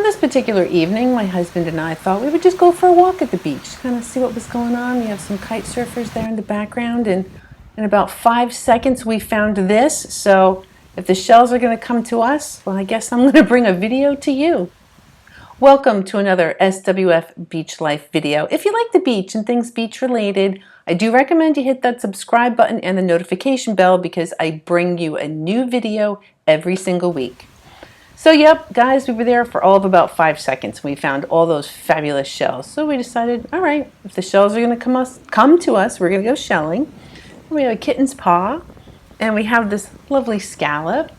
on this particular evening, my husband and I thought we would just go for a walk at the beach, kind of see what was going on. We have some kite surfers there in the background, and in about 5 seconds we found this. So if the shells are going to come to us, well, I guess I'm going to bring a video to you. Welcome to another SWF Beach Life video. If you like the beach and things beach related, I do recommend you hit that subscribe button and the notification bell because I bring you a new video every single week. So yep, guys, we were there for all of about 5 seconds. We found all those fabulous shells. So we decided, all right, if the shells are going to come to us, we're going to go shelling. We have a kitten's paw, and we have this lovely scallop.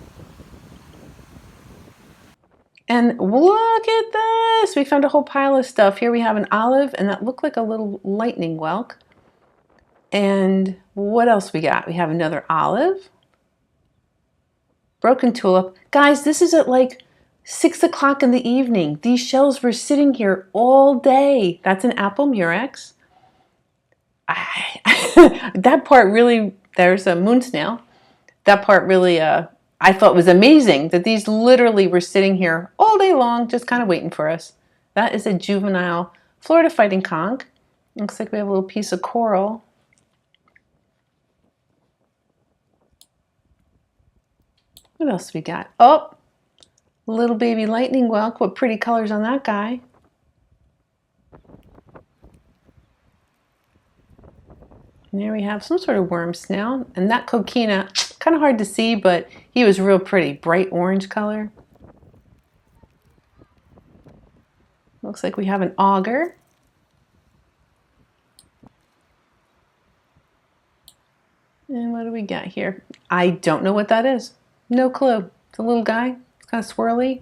And look at this! We found a whole pile of stuff. Here we have an olive, and that looked like a little lightning whelk. And what else we got? We have another olive. Broken tulip. Guys, this is at like 6 o'clock in the evening. These shells were sitting here all day. That's an apple murex. That part really, there's a moon snail. That part really, I thought was amazing that these literally were sitting here all day long, just kind of waiting for us. That is a juvenile Florida fighting conch. Looks like we have a little piece of coral. What else we got? Oh, little baby lightning whelk. What pretty colors on that guy. And there we have some sort of worm snail. And that coquina, kind of hard to see, but he was real pretty. Bright orange color. Looks like we have an auger. And what do we got here? I don't know what that is. No clue. It's a little guy. It's kind of swirly.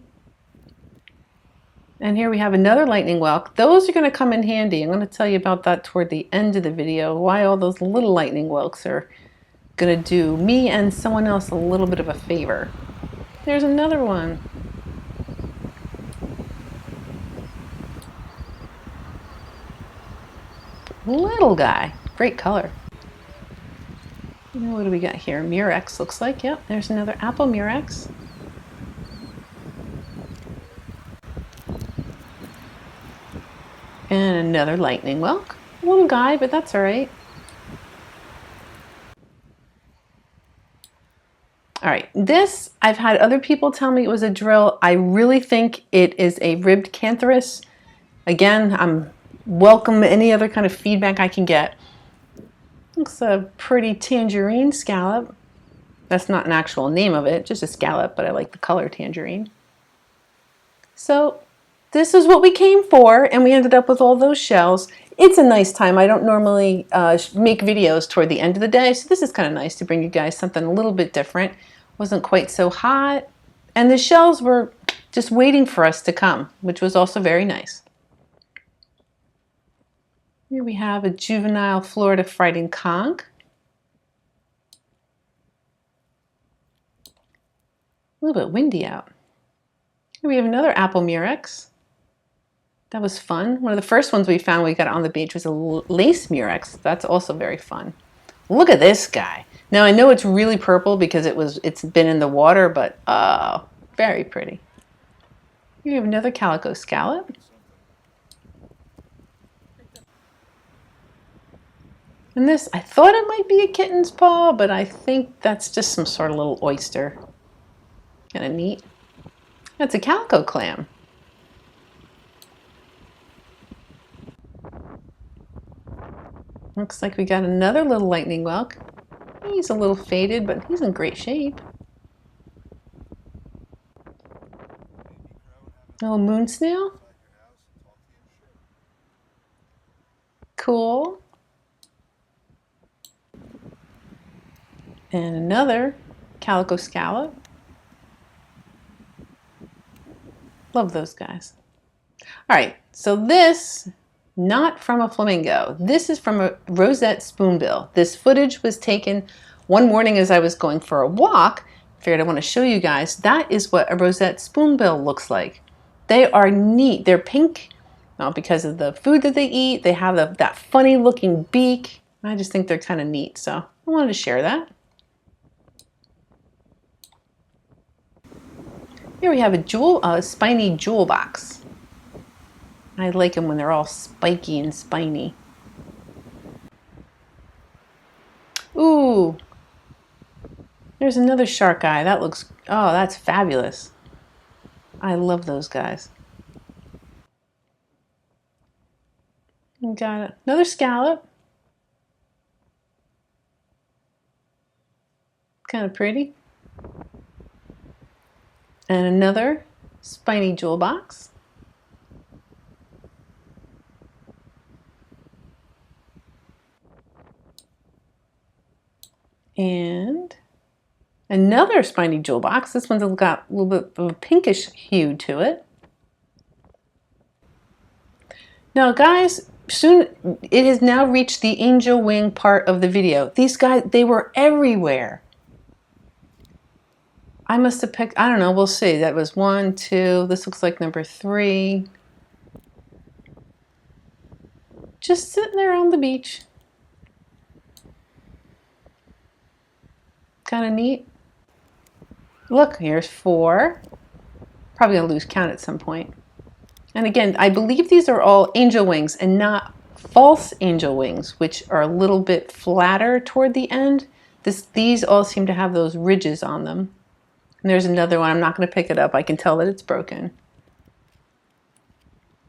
And here we have another lightning whelk. Those are going to come in handy. I'm going to tell you about that toward the end of the video, why all those little lightning whelks are going to do me and someone else a little bit of a favor. There's another one. Little guy. Great color. What do we got here? Murex looks like. Yep, there's another apple murex. And another lightning whelk. A little guy, but that's all right. All right, this, I've had other people tell me it was a drill. I really think it is a ribbed cantharus. Again, I'm welcome any other kind of feedback I can get. Looks a pretty tangerine scallop. That's not an actual name of it, just a scallop, but I like the color tangerine. So this is what we came for, and we ended up with all those shells. It's a nice time. I don't normally make videos toward the end of the day, so this is kind of nice to bring you guys something a little bit different. Wasn't quite so hot, and the shells were just waiting for us to come, which was also very nice. Here we have a juvenile Florida fighting conch. A little bit windy out. Here we have another apple murex. That was fun. One of the first ones we found when we got on the beach was a lace murex. That's also very fun. Look at this guy. Now I know it's really purple because it's been in the water, but very pretty. Here we have another Calico Scallop. And this, I thought it might be a kitten's paw, but I think that's just some sort of little oyster. Kind of neat. That's a calico clam. Looks like we got another little lightning whelk. He's a little faded, but he's in great shape. Little moon snail. Cool. And another Calico Scallop. Love those guys. All right, so this, not from a flamingo. This is from a Rosette Spoonbill. This footage was taken one morning as I was going for a walk. Figured I want to show you guys. That is what a Rosette Spoonbill looks like. They are neat. They're pink because of the food that they eat. They have that funny looking beak. I just think they're kind of neat, so I wanted to share that. Here we have a spiny jewel box. I like them when they're all spiky and spiny. Ooh, there's another shark eye. That looks, oh, that's fabulous. I love those guys. We got another scallop. Kind of pretty. And another spiny jewel box. And another spiny jewel box. This one's got a little bit of a pinkish hue to it. Now guys, soon it has now reached the angel wing part of the video. These guys, they were everywhere. I must have picked, I don't know, we'll see. That was 1, 2, this looks like number 3. Just sitting there on the beach. Kind of neat. Look, here's 4. Probably gonna lose count at some point. And again, I believe these are all angel wings and not false angel wings, which are a little bit flatter toward the end. These all seem to have those ridges on them. And there's another one. I'm not going to pick it up. I can tell that it's broken.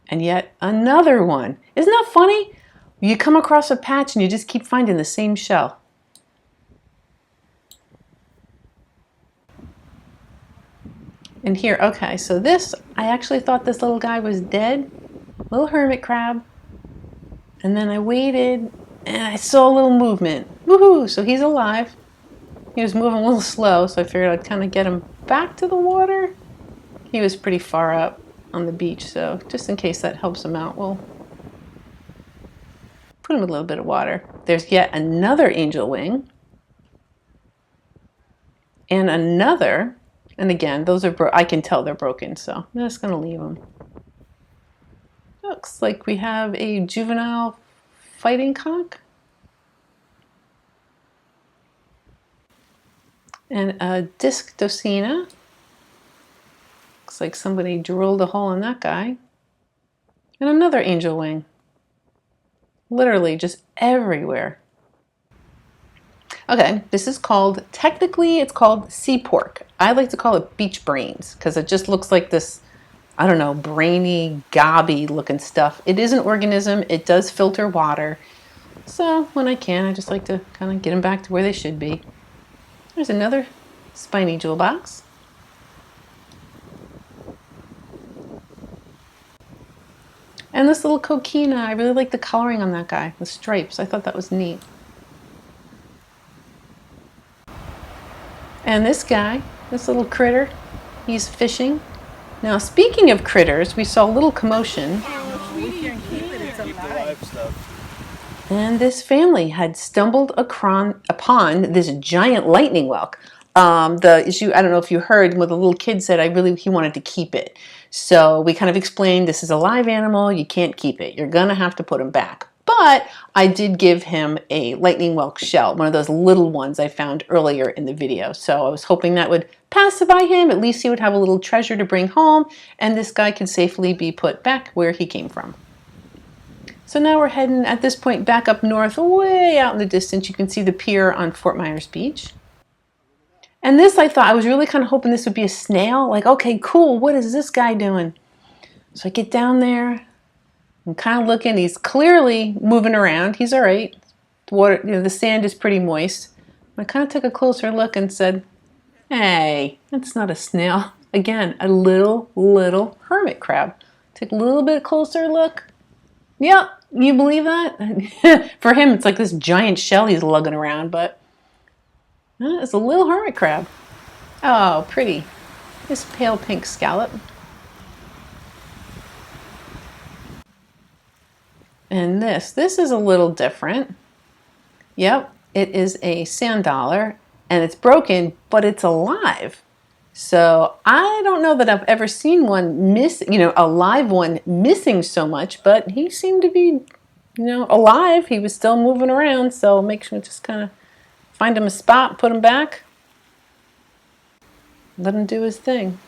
And yet another one. Isn't that funny? You come across a patch and you just keep finding the same shell. And here, okay, so this, I actually thought this little guy was dead. Little hermit crab. And then I waited and I saw a little movement. Woohoo! So he's alive. He was moving a little slow, so I figured I'd kind of get him back to the water. He was pretty far up on the beach, so just in case that helps him out, we'll put him in a little bit of water. There's yet another angel wing. And another, and again, those are I can tell they're broken, so I'm just going to leave them. Looks like we have a juvenile fighting conch. And a disc docina. Looks like somebody drilled a hole in that guy. And another angel wing. Literally just everywhere. Okay, this is called, technically it's called sea pork. I like to call it beach brains because it just looks like this, I don't know, brainy, gobby looking stuff. It is an organism. It does filter water. So when I can, I just like to kind of get them back to where they should be. There's another spiny jewel box. And this little coquina, I really like the coloring on that guy, the stripes. I thought that was neat. And this guy, this little critter, he's fishing. Now, speaking of critters, we saw a little commotion. And this family had stumbled upon this giant lightning whelk. The issue, I don't know if you heard, what the little kid said, he wanted to keep it. So we kind of explained, this is a live animal, you can't keep it. You're gonna have to put him back. But I did give him a lightning whelk shell, one of those little ones I found earlier in the video. So I was hoping that would pacify him. At least he would have a little treasure to bring home, and this guy can safely be put back where he came from. So now we're heading, at this point, back up north, way out in the distance. You can see the pier on Fort Myers Beach. And this, I was really kind of hoping this would be a snail. Like, okay, cool, what is this guy doing? So I get down there, I'm kind of looking. He's clearly moving around. He's all right. The water, the sand is pretty moist. I kind of took a closer look and said, hey, that's not a snail. Again, a little hermit crab. Take a little bit closer look. Yep, you believe that? For him, it's like this giant shell he's lugging around, but it's a little hermit crab. Oh, pretty. This pale pink scallop. And this is a little different. Yep, it is a sand dollar, and it's broken, but it's alive. So I don't know that I've ever seen one a live one missing so much, but he seemed to be, alive. He was still moving around, so make sure just kind of find him a spot, put him back, let him do his thing.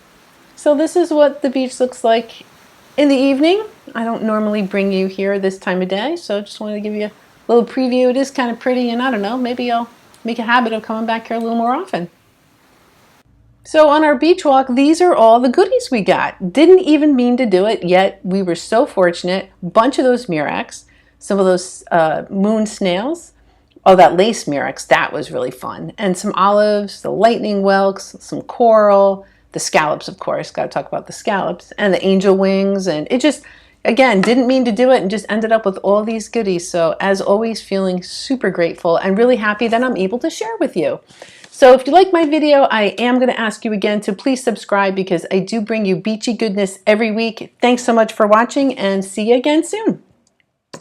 So this is what the beach looks like in the evening. I don't normally bring you here this time of day, so just wanted to give you a little preview. It is kind of pretty, and I don't know, maybe I'll make a habit of coming back here a little more often. So on our beach walk, these are all the goodies we got. Didn't even mean to do it, yet we were so fortunate. Bunch of those Murex, some of those moon snails. Oh, that lace Murex, that was really fun. And some olives, the lightning whelks, some coral, the scallops, of course. Got to talk about the scallops, and the angel wings. And it just, again, didn't mean to do it and just ended up with all these goodies. So as always, feeling super grateful and really happy that I'm able to share with you. So if you like my video, I am going to ask you again to please subscribe because I do bring you beachy goodness every week. Thanks so much for watching and see you again soon.